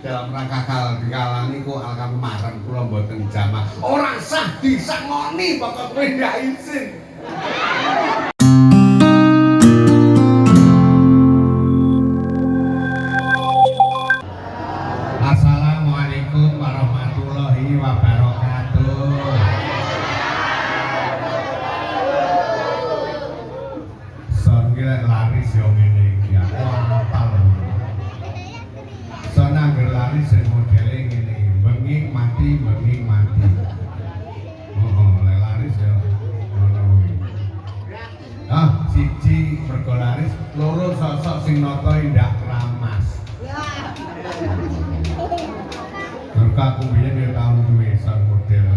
dalam rangka kalang niku alkamaran kula mboten jamaah. Ora sah disangoni pokok kowe ndak izin. Assalamualaikum warahmatullahi wabarakatuh. Son gila laris yo ngene iki aku apal. Son angger laris sing modele ngene iki, benging mati. Lek laris yo ngono kuwi. Siji mergo laris, loro sosok sing nata indak ramas. Mergo aku biyen yo tau duwe son model.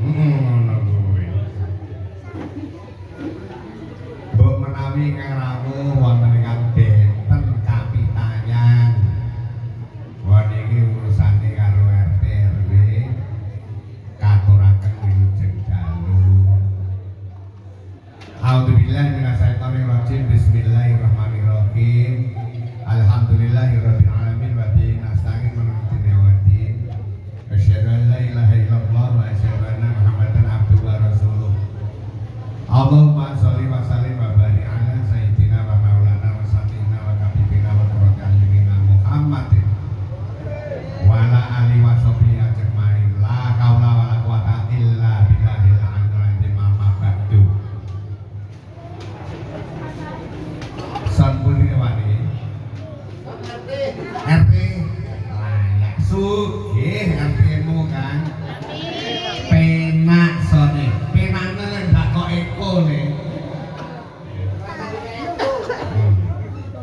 Ngono kuwi. Mbok menawi ingkang rawuh wonten ingkang benten kapitanyan. Wah niki urusane karo RT RW. Katuraken wilujeng dalu. A'udzubillahi minasyaitonir rajim. Bismillahirrahmanirrahim. Alhamdulillahirabbil alamin wa bihi nasta'in min syururi waddin. Asyhadu an la ilaha illallah wa asyhadu anna Muhammadan abduhu wa rasuluh. Allahumma sholli wa sallim wa barik ala sayyidina wa maulana wa sayyidina wa habibina wa qurrati a'yunina Muhammadin wa ala alihi wa sahbihi ajmain. La haula wa la quwata illa billahil aliyyil azim. Amma ba'du. San pundi wani? RT layak sugih RT-mu kan. Penak sone. Penane lek gak kok eko ne.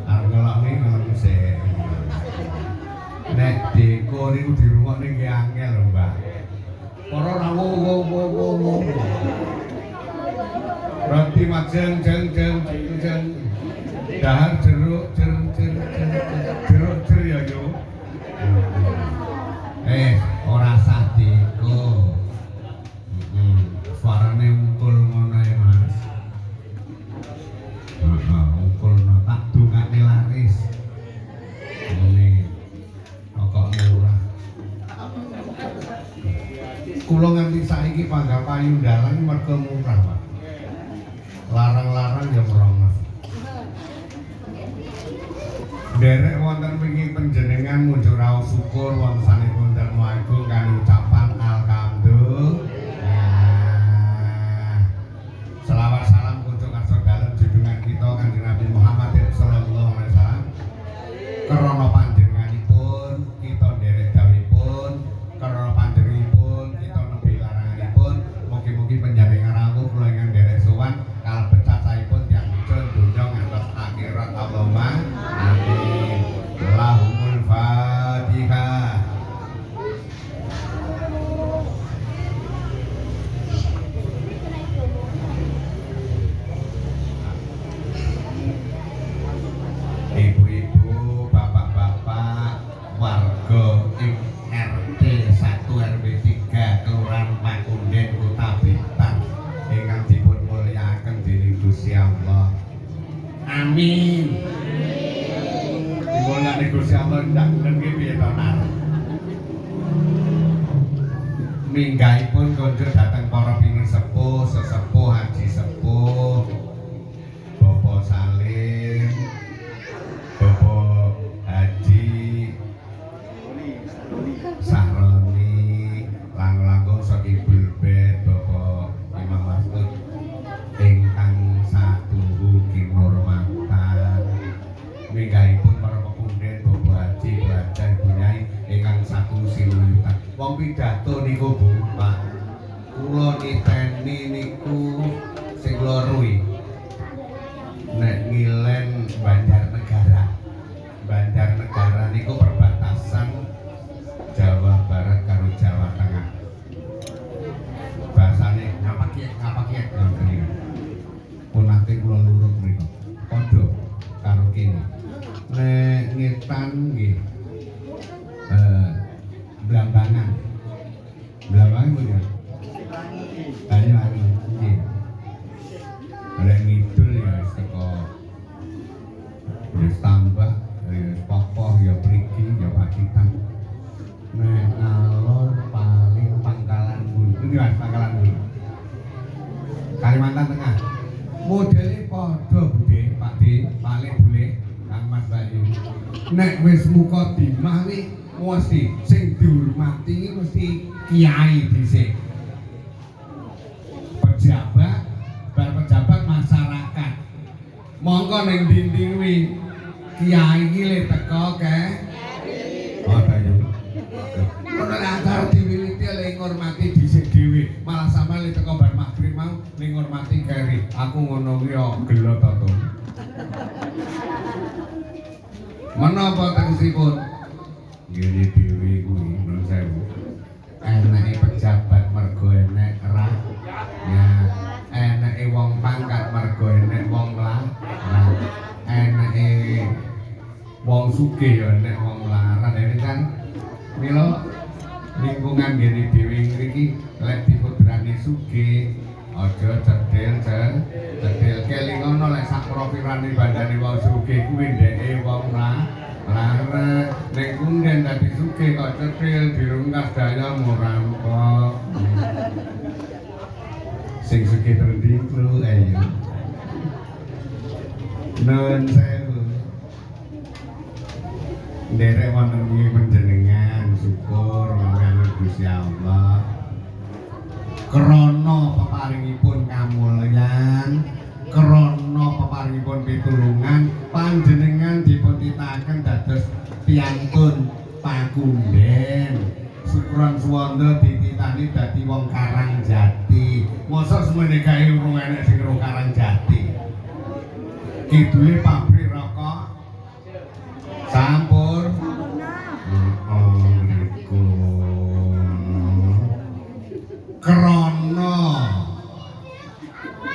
Arep ngelokne ngelok sik. Nek deko niku dirungokne ki angel lho, Mbak. Para rawuh. Roti majeng jeng. Dahar jeruk jer ya yo. Ora sah deko. Suarane ungkul ngono ae, Mas. Ungkulno tak dongane laris. Ngene. Kok murah. Kula nganti saiki panggah payundalan mergo murah, Pak. Larang-larang ya merongos. Derek wonten wingi panjenengan muncul raos syukur wonten sanipun Darmo Agung kan ucapan alhamdulillah. Selawat salam kunjuk asor dalem junjungan kita Kanjeng Nabi Muhammad sallallahu alaihi wasallam. Krana panjenenganipun kita nderek dawuhipun, krana panjenenganipun kita nembe laranganipun. Mugi-mugi panjenengan rawuh kula ingkang nderek sowan kalebet cacahipun tiyang muncul donya ngantos akhirat. Allahumma amin. Allahumul Fatihah. Ibu-ibu, bapak-bapak, warga ing RT 1 RW 3 Kelurahan Pakunden Kota Blitar ingkang dipun mulyakaken dening Gusti Allah. Amin. Dimulyakake Gusti Allah ndak nggih piye to, Nar? Minggahipun konjuk dhateng para pingin sepuh, sesepuh, haji sepuh, Bapak Salim, Bapak Haji Sahroni, langkung sakibul bed Bapak Imam Masud ingkang satuhu kinurmatan. Minggahipun para pepunden Bapak Haji, Bu Haja, Ibu Nyai ingkang satu sinuyutan. Wong pidato niku Bu, Pak. Kula niteni niku sing kula ruwi. Nek ngilen Banjarnegara niku perbatasan Jawa Barat karo Jawa Tengah. Bahasane ngapakiek ngoten. Pun nate kula lurut mriku. Padha karo kene. Nek ngetan nggih Blambangan punya Banyuwangi nggih. Oleh ngidul ya wis teko nek wis mukadimah wi mesti sing dihormati mesti kiai dhisik. Pejabat, bar pejabat masyarakat. Monggo ning dinding wi kiai iki le teko ke. Oh, ayo. Ora antar diwiliti le ngormati dhisik dhewe. Malah sampeyan le teko bar magrib mau ning ngormati keri. Aku ngono kuwi yo gelo to. Menapa tegesipun? Ngene dhewe kuwi nuwun sewu. Enake pejabat mergo enek ya, enake wong pangkat mergo enek wong larang. Enake wong sugih ya enek wong larang. Ini kan mila lingkungan ngene dhewe ngriki lek dipudrani sugih aja cedhil kelingono lek sak profilane bandane wong sugih kuwi ndeke wong larang. Nek kunden dadi sugih kok cedhil dirungkas daya murampok. Sing sugih terendiklu ayo. Nuwun sewu. Nderek wonten wingi panjenengan syukur marang Gusti Allah. Krana peparingipun kamulyan, krana peparingipun pitulungan panjenengan dipun titakaken dados piyantun pakunden. Syukuran suwanda dititani dadi wong Karangjati. Mosok semene gawe urung enek sing karo Karangjati. Kidule pabrik rokok sampur. Krana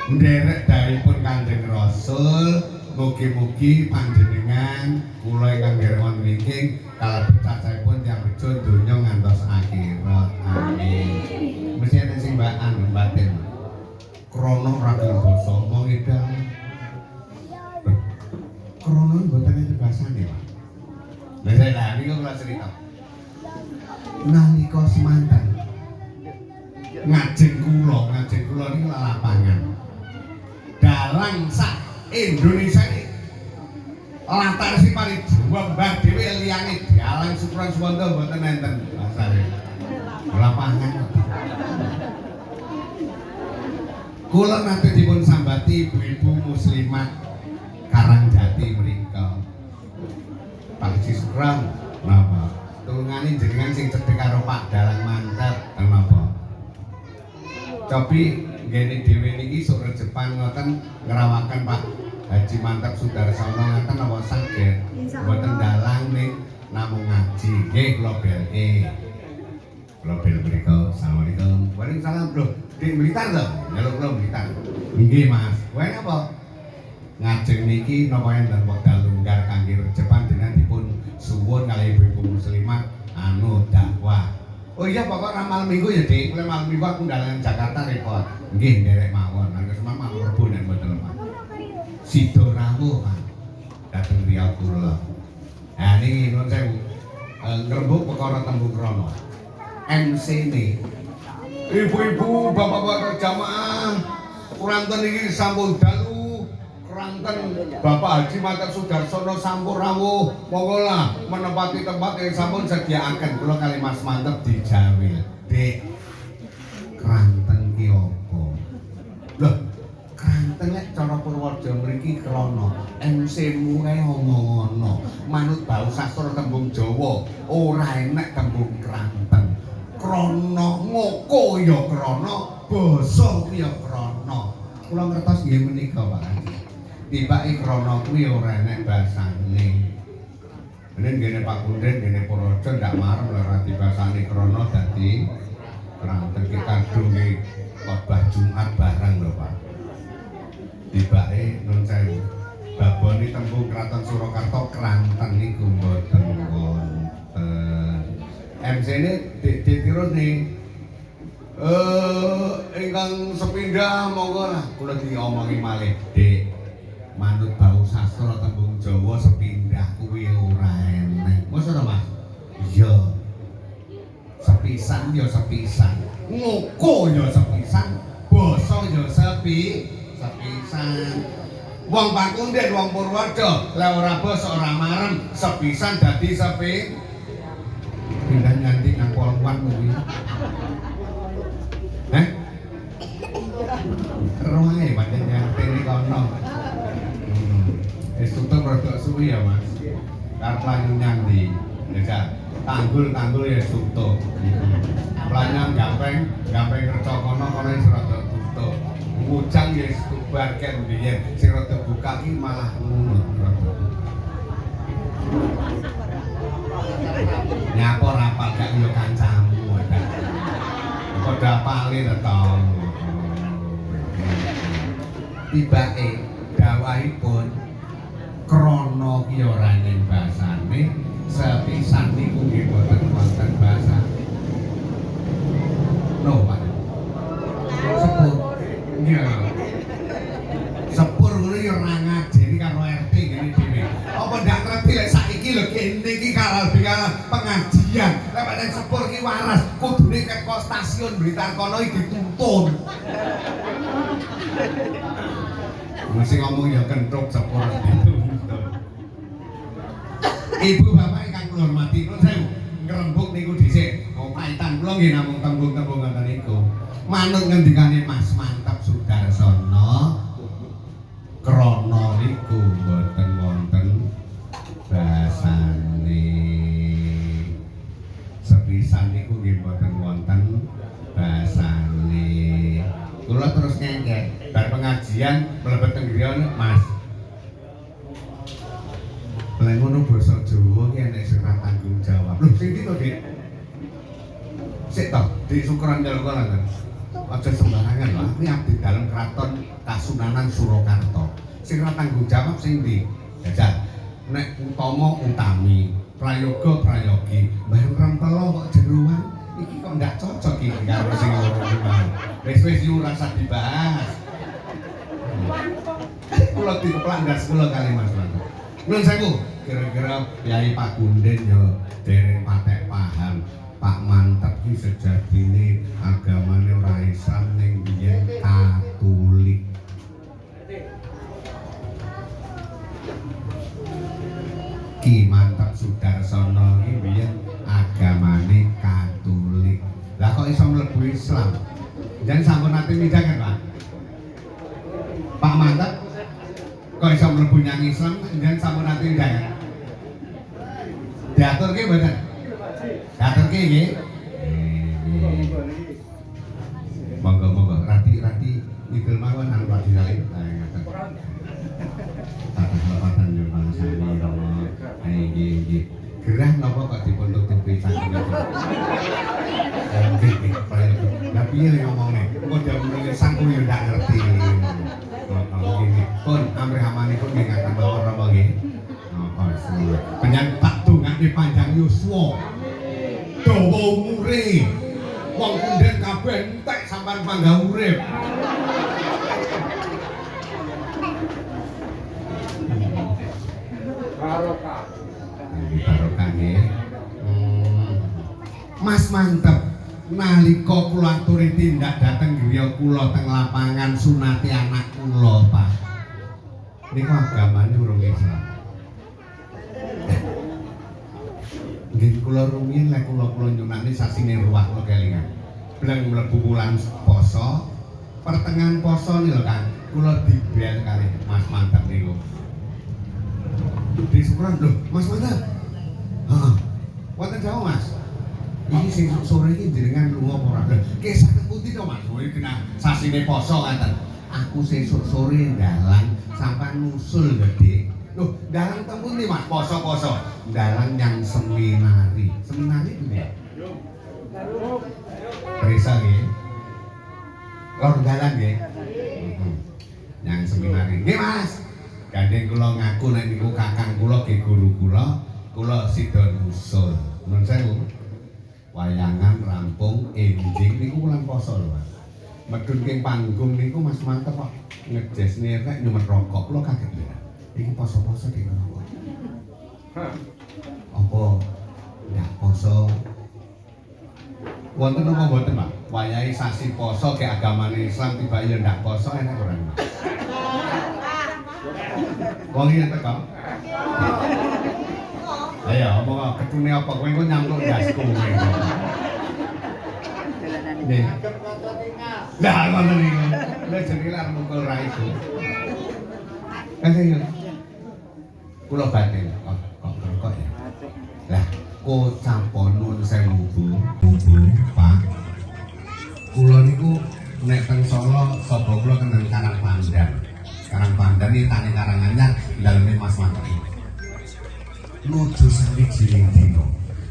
nderek dawuhipun Kanjeng Rasul, mugi-mugi panjenengan kula ingkang nderek wingking kalebet cacahipun tiyang bejo donya ngantos akhirat. Amin. Mesti ana sing batin. Krana ragil basa mong edang. Krana mboten enten basane, Pak. Lah saya niki kula cerita. Nalika semanten ngajeng kula niki lapangan. Dalang sak Indonesia iki latar si pari Jombang dhewe liyane dalang Syukuran Suwanda mboten enten asale. Lapangan. Kula nate dipun sambati ibu-ibu muslimat Karangjati mrika. Pak Syukuran napa? Tulungane jenengan sing cedhek karo Pak Dalang mantep napa? Cobi ngene dhewe niki sok rejepan ngoten ngrawakaken Pak Haji Mantep Sudarsono ngoten napa saged mboten dalang ning namung ngaji. Nggih kula belke. Kula bel mriko. Asalamualaikum. Waalaikumsalam, Bro. Di Blitar to? Nyeluk kula Blitar. Nggih, Mas. Wae napa? Ngajeng niki napa enten wekdal lunggar kangge rejepan jenengan dipun suwun kalih ibu-ibu muslimat dakwah. Oh iya pokok ramal minggu ya Dik, mulai malam minggu aku dalangan Jakarta repot. Nggih nderek mawon, nang semama mlebu nek mboten Pak. Sido rawuh Pak. Dateng Riau kula. Nah niki nuwun sewu. Ngrembug perkara tembung krana. MC-ne. Ibu-ibu, bapak-bapak jamaah, kuranten niki sampun dalu. Kuranten Bapak Haji Mantep Sudarsono sampun rawuh. Monggo lah menempati tempat yang sampun sediaaken kula kali Mas Mantep dijawil. Dik. Kranten ki apa? Loh, kranten lek cara Purworejo mriki krana MC-mu kae ngono. Manut bau sastra tembung Jawa, ora enek tembung kranten. Krana ngoko ya krana, basa ya krana. Kula ngertos nggih menika Pak Haji. Tibake krana kuwi ora enek basane. Menen ngene Pak Kunden ngene Purworejo ndak marem ora dibasani krana dadi kranten kita dunge khotbah Jumat barang lho Pak. Tibake nun sewu. Babone tembung Kraton Surakarta kranten niku mboten wonten. MC-ne ditirus nih. Ingkang sepindah monggo lah kula diomongi malih Dik. Manut bau sastra tembung Jawa sepindah kuwi ora enek. Mos ora Mas? Iya. Sepisan ya sepisan. Ngoko ya sepisan. Basa ya sepisan. Wong Pakunden, wong Purworejo, lek ora basa ora marem, sepisan dadi sepi. Pindah nyanti nang Poluan kuwi. Heh? Roh ae pancen nyantene kono. Wis tutup rodok suwi ya, Mas. Karep lanjut nyanti. Ya, tanggul ya tutup. Planyang gampeng kerja kono wis rodok tutup. Ngujang ya bubar ken biyen sing rada buka ki malah ngunut rada. Nyapa rapal gak yo kancamu. Padha apale to. Tibake dawahipun krana ki ora ning basane sepisan niku nggih boten wonten basa. No, Pak. Sepur. Iya. Sepur ngono ya ora ngajeni karo RT ngene dhewe. Apa ndak ngerti lek saiki lho kene iki kalah pengajian. Lek pancen sepur ki waras, kudune ke stasiun Blitar kono iki dituntun. Mesti ngomong ya kentruk sepur dituntun. Ibu bapak ingkang kula hormati, nuwun sewu. Ngrembug niku dhisik. Paitan kula nggih namung tembung-tembung ngoten niku. Manut ngendikane Mas Mantep Sudarsono, krana niku mboten wonten basane. Sepisan niku nggih mboten wonten basane. Kula terus ngengket, bar pengajian mlebet teng griya Mas. Lha ngono basa Jawa ki enek sing ora tanggung jawab. Lho sing iki to, Dik? Sik to, Dik syukuran njaluk kula kan. Aja sembarangan lho, iki abdi dalem kraton Kasunanan Surakarta. Sing ora tanggung jawab sing ndi? Jajal. Nek utama utami, prayoga prayogi, bareng rempelo kok jeroan. Iki kok ndak cocok iki karo sing loro iki mau. Wis yo ora usah dibahas. Kula dikeplak ndas kula kali Mas Mantep. Nuwun sewu, kira-kira Kyai Pakunden yo dereng patek paham. Pak Mantep ki sejatine agamane ora Islam ning biyen Katolik. Ki Mantep Sudarsono ki biyen agamane Katolik. Lah kok iso mlebu Islam? Jan sampun nate midhangen, Pak. Pak Mantep kok iso mlebu nyang Islam jan sampun nate midhangen. Diaturke mboten? Diaturke nggih. Monggo-monggo rati idul mawon anu Pak Disalih. Ngaten. Tatah lepatan yo bangsane Allah. Nggih. Gerah napa kok dipun-tutupi saking itu? Nggih, lah piye lek ngomongne? Engko dhewe sangku yo ndak ngerti. Nggih. Pun amrih-amanipun nggih ngaten mawon napa nggih? Napa sih? Penyan tak dongane panjang yuswa. Dawa umure. Wong kunden kabeh entek sampean panggah urip. Barokah. Barokah nggih. Mas Mantep, nalika kula aturi tindak dhateng griya kula teng lapangan sunati anak kula, Pak. Niku agamane urung Islam. Nggih kula rumiyin lek kula nyunani sasine ruwah kula kelingan. Bleng mlebu wulan poso, pertengahan poso niku lho Kang, kula dibel kali Mas Mantep niku. Di syukuran lho, Mas Mantep. Heeh. Wonten dawuh Mas. Iki sing sore iki jenengan lunga apa ora? Kisah pundi to Mas? Kowe kena sasine poso ngaten. Aku sesuk sore dalan sampean nusul gede. Loh, dalang teng pundi Mas? Poso-poso. Dalang yang seminari. Seminari pundi? Prisa nggih. Lor dalan nggih. Yang seminari. Nggih Mas. Gandeng kula ngaku nek niku kakang kula nggih guru kula sida nusul. Nuwun sewu. Wayangan rampung enjing niku wulan poso lho Mas. Medhun king panggung niku Mas Mantep kok ngejes nirek nyumet rokok kula kaget lho. Iki poso-poso ning ngono. Apa ya poso? Wonten apa mboten, Pak? Wayahe sasi poso ke agamane Islam tiba ya ndak poso enak ora, Mas? Wong iki teko. Ayo omong ketune apa kowe engko nyampluk dasku kowe. Nggih. Lah ngoten niku. Lha jenenge arep mukul ra iku. Ayo. Kula batin kok ya. Lah kocapon nuwun sewu Bu. Pak. Kula niku nek teng Solo sapa kula kenal Karang Pandan. Karang Pandan iki tane Karanganyar daleme Mas Mantep. Nuju sawijining dina.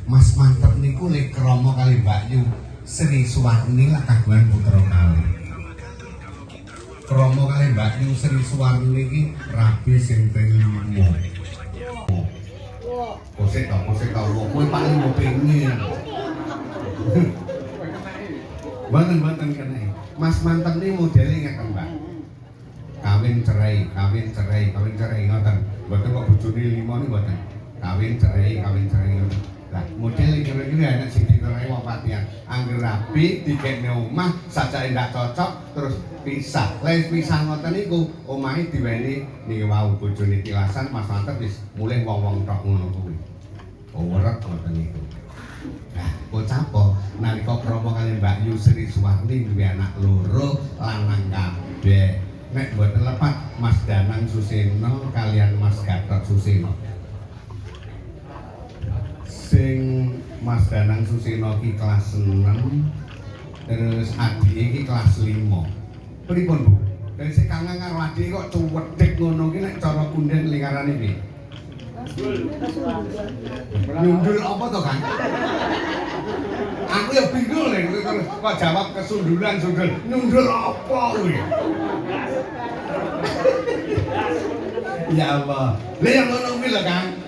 Mas Mantep niku lek krama kali Mbak Yu Sri Suwarni lah kagungan putra kalih. Krama kali Mbak Yu Sri Suwarni iki rabi sing ping 5. Kosek tau, kowe paling mau pengen. Banten kene. Mas Mantep ini modelnya ngeten, Mbak. Kawin cerai ngoten. Mboten kok bojone 5 niku mboten. Kawin cerai ngoten. Lah, model kira-kira anak sing diterai wong patian. Angger rapi dikekne omah, sajake ndak cocok terus pisah. Lain pisah ngoten niku, omahe diweni niki wau bojone tilasan Mas Mantep wis mulih wong-wong tok ngono kuwi. Werek ngoten niku. Nah, pocapo nalika krama kali Mbak Yu Sri Suwarni duwe anak loro lanang kabeh. Nek mboten lepat Mas Danang Suseno kalian Mas Gatot Suseno. Sing Mas Danang Suseno ki kelas 6 terus adik iki kelas 5. Pripun Bu? Dari sing kangen karo adik kok cuwedhek ngono ki nek cara kunden lingkarane piye? Nyundul apa to kan? Aku ya bingung lho kok jawab kesundulan sundul. Nyundul apa kuwi? Ya Allah. Lah yang ngono kuwi lho Kang.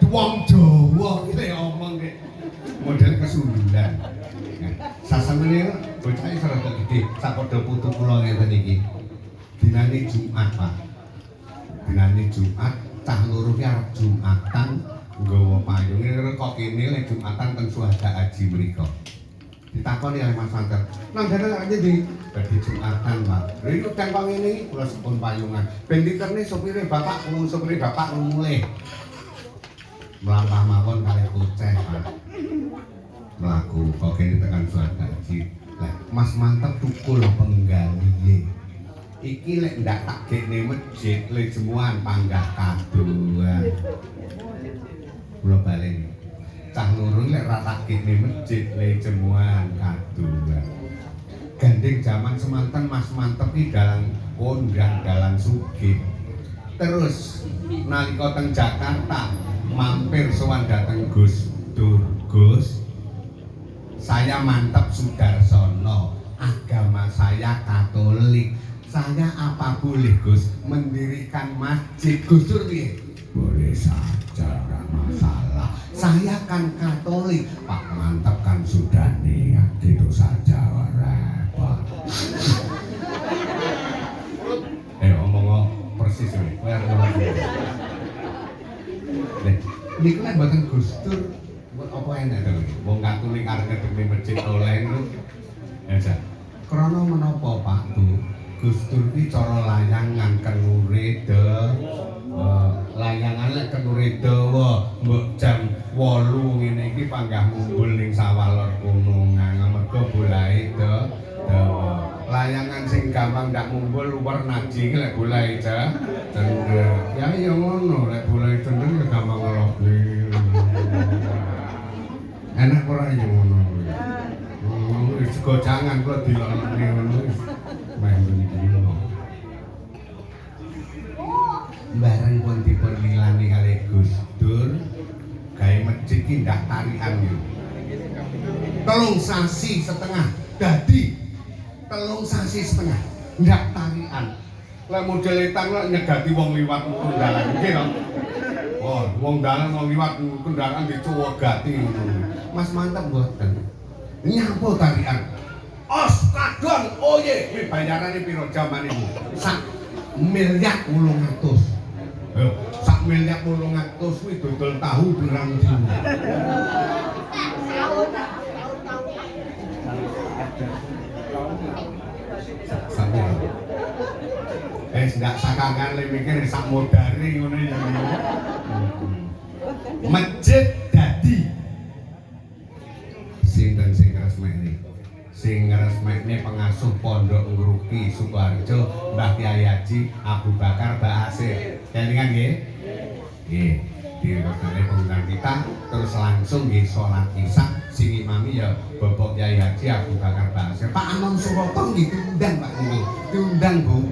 Wong Jawa iki omong nek model kesundulan. Sasamene bocah iki rada gedhe, sapadha putu kula ngeten iki. Dinane Jumat, Pak. Dinane Jumat, cah loro ki arep Jumatan nggawa payung. Kok kene lek Jumatan teng Suhada Haji mriko. Ditakoni oleh Mas Mantep. Nang jane lek ndi? Badhe Jumatan, Pak. Lha iku teng kok ngene iki kula sepun payungan. Ben diterne sopire bapak mulih. Melampah mawon kali kuceh, Pak. Mlaku kok kene tekan Suhada Haji. Lah Mas Mantep tukul penggalihe. Iki lek ndak tak gekne masjid le jemuan panggah kadoan. Kula balen. Cah loro lek ra tak gekne masjid le jemuan kadoan. Gandeng zaman semanten Mas Mantep iki dalang kondang dalang sugih. Terus nalika teng Jakarta mampir sowan dhateng Gus Dur. Gus, saya Mantep Sudarsono, agama saya Katolik. Saya apa boleh Gus mendirikan masjid? Gus Dur piye? Boleh saja, enggak masalah. Saya kan Katolik. Pak Mantep kan sudah niat, gitu saja repot. Omong persis kowe. Kowe arep ngomong. Niku lek mboten Gus Dur apa enak to? Wong Katolik arep ngedekne masjid oleh niku. Ya, krana menapa Pak Bu? Gus Dur ki cara layangan kenure layangan lek kenure dawa mbok jam 8 ngene iki panggah mumbul ning sawah lor kono mergo bolahe dawa. Layangan sing gampang ndak mumbul warna naji lek bolahe cendek. Ya iya ngono lek bolahe cendek ya gampang ngelobi. Enak ora ya ngono kuwi. Wis gojangan kok diloloni ngono wis. Bareng pun dipermilani kali Gus Dur gawe masjid ki ndak tarian yo. 3 sasi setengah dadi 3 sasi setengah ndak tarian. Lah modele tang lek nyegati wong liwat kendaraan iki to. Oh, wong dalan wong liwat kendaraan dicuwegati ngono. Mas Mantep mboten. Nyapa tarian? Kadon, oh ye, ini bayarannya piro jaman ini? 1,800.000. Ayo, 1,800.000 kuwi dodol tahu pirang dina. ndak sakangan le mikir sak modare ngono ya. Masjid dadi sinten sing resmene? Sing resmene pengasuh Pondok Ngruki Sukoharjo Mbah Kyai Haji Abu Bakar Ba'asir. Kelingan nggih? Nggih. Direkodane pengundang kita terus langsung nggih salat Isya sing imami ya Bapak Kyai Haji Abu Bakar Ba'asir. Pak Anom Suroto nggih diundang Pak niku. Diundang Bu.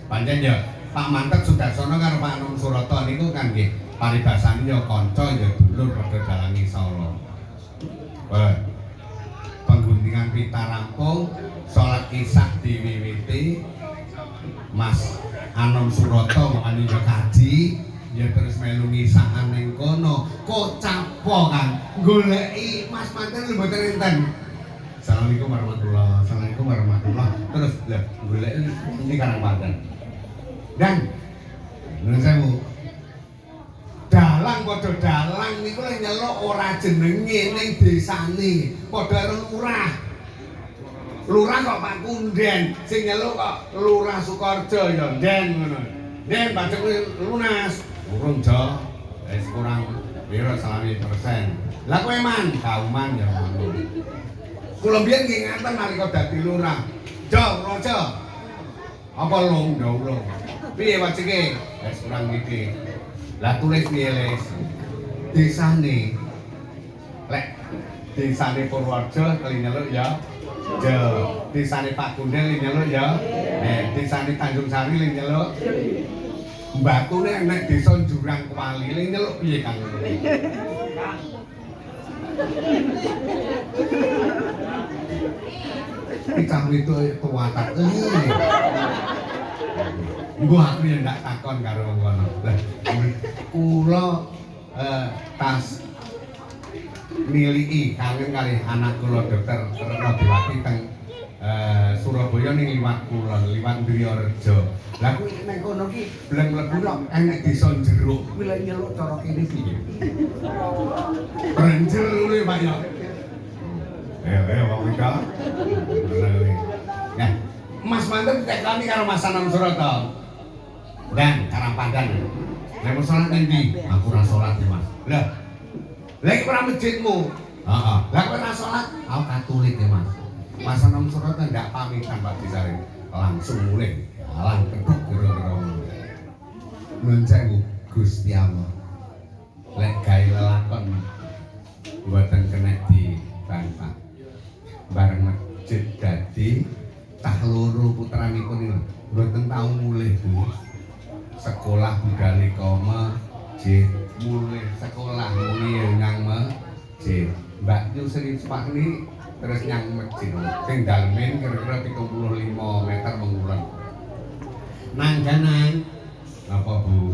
Pancen ya Pak Mantep Sudarsono karo Pak Anom Suroto niku kan nggih paribasane ya kanca ya dulur padha dalangi sala. Pengguntingan pita rampung, salat Isya diwiwiti. Mas Anom Suroto ngene yo kaji ya terus melu ngisaan ning kono kok capo kan goleki Mas Manten lho mboten enten. Assalamualaikum warahmatullahi. Terus lha goleki ini Karang Panten. Dan nuwun sewu. Dalang padha dalang niku lek nyeluk ora jenenge ning desane padha lurah. Lurah kok Pak Kunden sing nyeluk kok Lurah Sukoharjo ya Den ngono. Den bacok lunas. Urung jo, wis kurang piro salami persen. Lah kowe man, kauman ya ngono. Kula mbiyen nggih ngaten nalika dadi lurah. Jo, rojo. Apa long ndawulo. Piye wajike? Wis kurang iki. Lah tulis piye les? Desane. Lek desane Purworejo kali nyeluk ya. Jo, desane Pak Kunden nyeluk ya. Desane Tanjung Sari nyeluk. Mbatune nek desa Jurang Kuali ling nyeluk piye Kang? Iki itu tuwatak. Engko aku ya ndak takon karo wong kono. Lah kula tas miliki kangen kali anak kula Dokter Retno Dewati teng Surabaya ning liwat kulon, liwat Driyarejo. Lah kuwi nek kono ki bleng mlebu kok enek desa jeruk. Kuwi lek nyeluk cara kene piye? Renjer kuwi Pak ya. Wong iki. Nah, Mas Mantep tekani karo Mas Anom Suroto. Dan Karang Pandan. Nek salat nang ndi? Aku ora salat ya, Mas. Lah. Lek ora masjidmu. Heeh. Lah kowe ora salat, aku Katolik ya, Mas. Mas Anom Suroto ndak pamitan Pak Disare. Langsung mulih. Alang keduk kira-kira. Nuwun sewu Gusti Allah. Lek gawe lelakon mboten kena dibantah. Bareng masjid dadi tah loro putranipun niku mboten tau mulih Bu. Sekolah budal koma jih mulih sekolah mulih nyang masjid. Mbak Yu sering sepakni terus nyang masjid. Sing dalem kira-kira 35 meter mengulon. Nang janang apa Bu?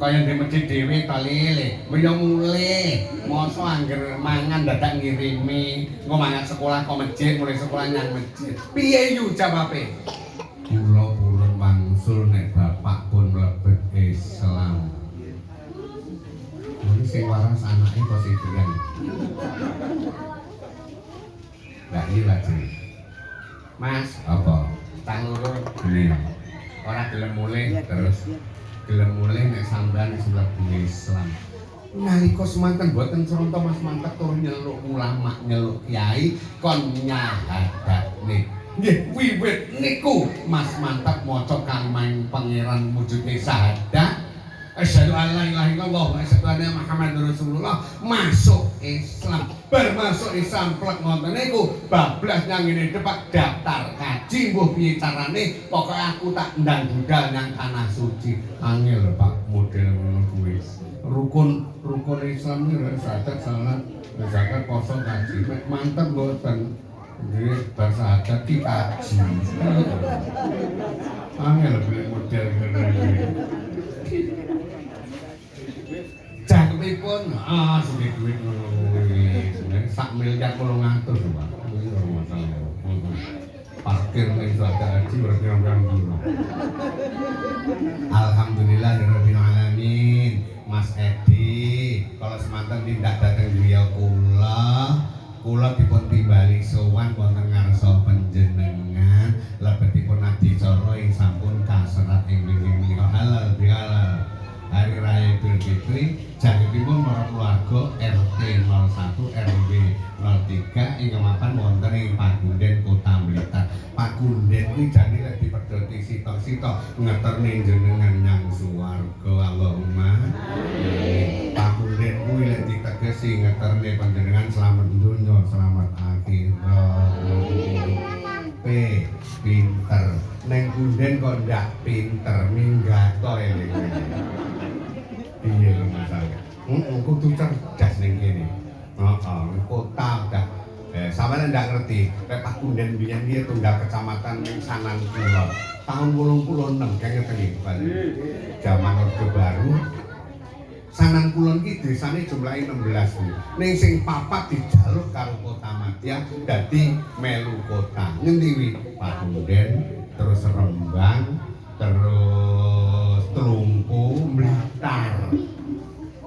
Kaya di masjid dhewe to lele. Yo mulih. Mosok angger mangan dadak ngirimi, engko mangan sekolah kok masjid, mulai sekolah nyang masjid. Piye yu jawabe? Kula purun wangsul nek bapak pun mlebet Islam. Iki sing waras anake kok sing doyan. Lah iki lajeng. Mas, apa? Tang loro gelem. Ora gelem mulih terus gelem mulih nek sampean wis mlebu Islam. Nalika semanten boten Suroto Mas Mantep tur nyeluk ulama, nyeluk kiai kon nyahadakne. Nggih, wiwit niku Mas Mantep maca kalimat pangeran wujudne syahadat. Asyhadu an la ilaha illallah wa asyhadu anna Muhammadar Rasulullah masuk Islam. Bar masuk Islam plek ngoten niku bablas nyang ngene depak daftar kaji mbuh piye carane pokoke aku tak ndang budal nyang tanah suci. Angel Pak model ngono kuwi. Rukun Islam ini syahadat, salat, zakat, poso, kaji. Nek mantep mboten. Nggih, bar syahadat ki kaji. Angel beli model ngene iki. Cangkepipun suwe duit ngono kuwi. Sak miliar 800 Pak. Kuwi ora masalah. Parkir ning zakat haji berarti orang dulu. Alhamdulillahirabbil alamin. Mas Edi, kalau semanten tindak dateng griya kula dipun timbali sowan wonten ngarsa panjenengan lebetipun adicara ing sampun kaserat ing 3 ing mapan wonten ing Pagunden Kota Blitar. Pagunden kuwi jane lek dipedhoti sita-sita ngeterne jenengan nyang swarga. Allahumma amin. Pagunden kuwi lek ditegesi ngeterne panjenengan slamet donya, slamet akhirat. Pinter neng Gunden kok ndak pinter minggato eling. Piye lho masalah? Kudu cerdas ning kene. Kota udah sampeyan ndak ngerti lek Pak Gunden biyen dia tunggal kecamatan ning Sanan Kulon. Tahun 86 kaya ngeten iki, Pak. Zaman Orde Baru. Sanan Kulon ki desane jumlahe 16. Ning sing papat dijaluk karo Kotamadya dadi melu kota. Ngendi wi? Pagunden, terus Rembang, terus Trumpu, Blitar.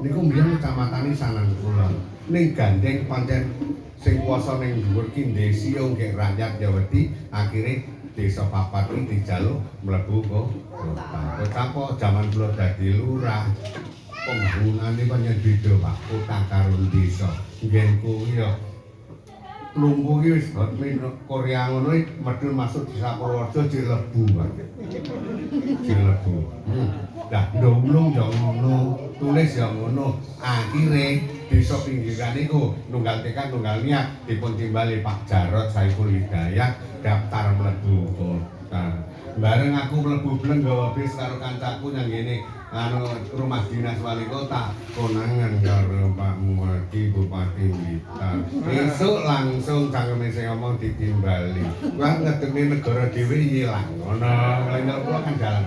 Niku mbiyen kecamatane Sanan Kulon. Ning gandeng pancen sing kuwasa ning dhuwur ki Ndesio nggih rakyat Jawadi, akhire desa papat iki dijaluk mlebu kota. Kota kok jaman kula dadi lurah. Pembangunane pancen beda Pak, kota karo desa. Ngen kuwi ya Lumpuh iki wis Korea ngono iki medhun masuk desa Purworejo dilebu Pak. Dilebu. Lah ndulung ya ngono, tulis ya ngono. Akhire desa pinggiran niku nunggal tekad nunggal niat dipun timbali Pak Jarot Saiful Hidayat daftar mlebu kota. Bareng aku mlebu blenggawa bis karo kancaku nang ngene rumah dinas wali kota konangan karo Pak Muhadi Bupati Blitar. Esuk langsung cangkeme sing ngomong ditimbali. Wah ngedemi negara dhewe ilang. Ngono, lha kula kan dalan.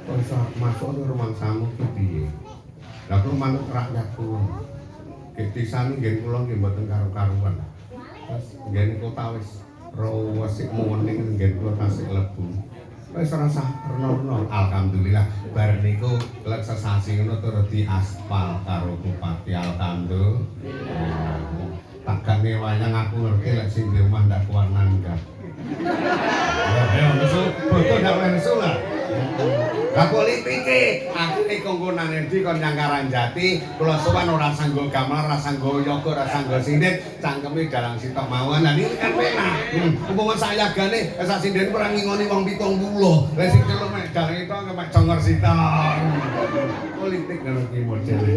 Wis masuk ke rumah samu ki piye? Lah kula manut rakyat kula. Desane nggih kula nggih mboten karo-karuan. Terus nggih kota wis rawasik muwening nggih kula tasik lebu. Wis rasa reno-reno. Alhamdulillah bar niku lek sesasi ngono terus diaspal karo Bupati Alkando. Tak gane wayang aku ngerti lek sing di omah ndak kuat nanggap. Ya nesu, foto ndak nesu lah. Lah politike, aku iki kongkonan endi kon nyang Karangjati, kula sowan ora sanggo gamelan, ora sanggo yoga, ora sanggo sindet, cangkeme dalang sitok mawon. Lah niki kan penak. Umpama sayagane sak sinden ora ngingoni wong 70. Lah sing telu mek dalang itu mek congor sitok. Politik ngono ki modele.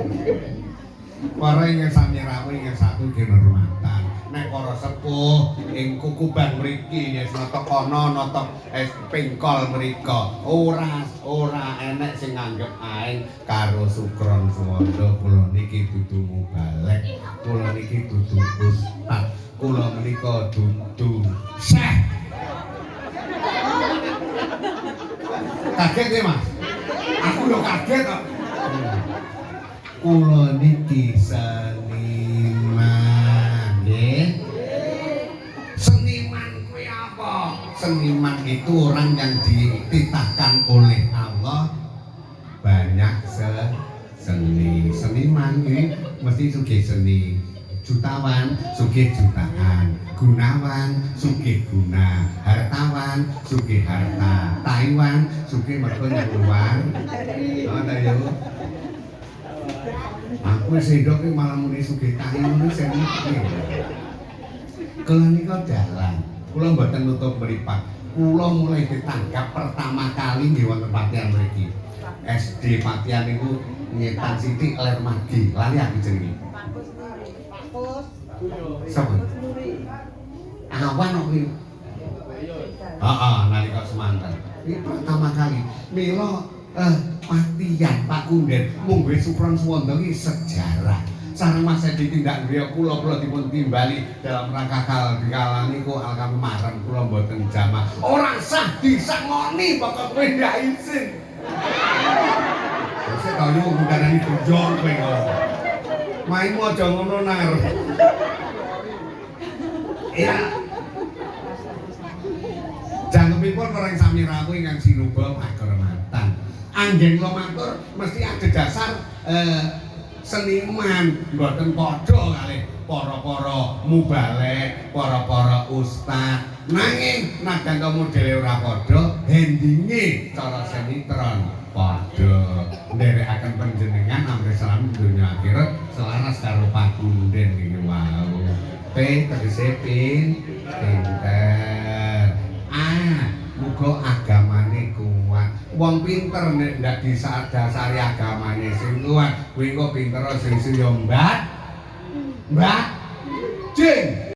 Warai yang sami rawe yang satu kehormatan. Nek para sepuh ing Kukuban mriki ya notok ana notok pingkol mrika ora enek sing nganggep aing karo Sukron Suwanda. Kula niki dudu mubalek, kula niki dudu ustad, kula menika dudu syekh. Kaget ya Mas? Aku yo kaget kok. Kula niki seniman nggih. Seniman kuwi apa? Seniman itu orang yang dititahkan oleh Allah banyak seni. Seniman ini mesti sugih seni. Jutawan sugih jutaan, gunawan sugih guna, hartawan sugih harta, Taiwan sugih mergo nyuwun. Ngoten ya. Aku sendok iki malah muni sugih Taiwan iki seni. Kula nika dalan. Kula mboten nutup mripat. Kula mulai ditangkap pertama kali nggih wonten Patian mriki. SD Patian niku nyetan Siti Ler Magi. Lali aku jenenge. Sapa? Awan kok iki. Heeh, nalika semanten. Iki pertama kali. Mila Patian Pagunden mung Sukron Suwanda iki sejarah. Sareng Mas Edi tindak griya kula dipun timbali dalam rangka kala niku alkami marang kula mboten jamaah. Ora sah disangoni pokok kowe ndak izin. Wis ta yo ngundarani bojong kowe kok. Maimu aja ngono nar. Iya. Jangkepipun orang sami rawuh ingkang sinuba kehormatan. Anggen kula matur mesti adhedhasar seniman mboten padha kalih para-para mubalek, para-para ustad. Nanging nadyan modele ora padha, hendinge cara sinetron padha. Nderekaken panjenengan amri salam dunya akhirat selaras karo Pagunden iki wau. apik tegese pinter. Muga agamane kuat. Wong pinter nek ndak disasari agamane sing kuat, kuwi kok pinter sing yo Mbak. Mbak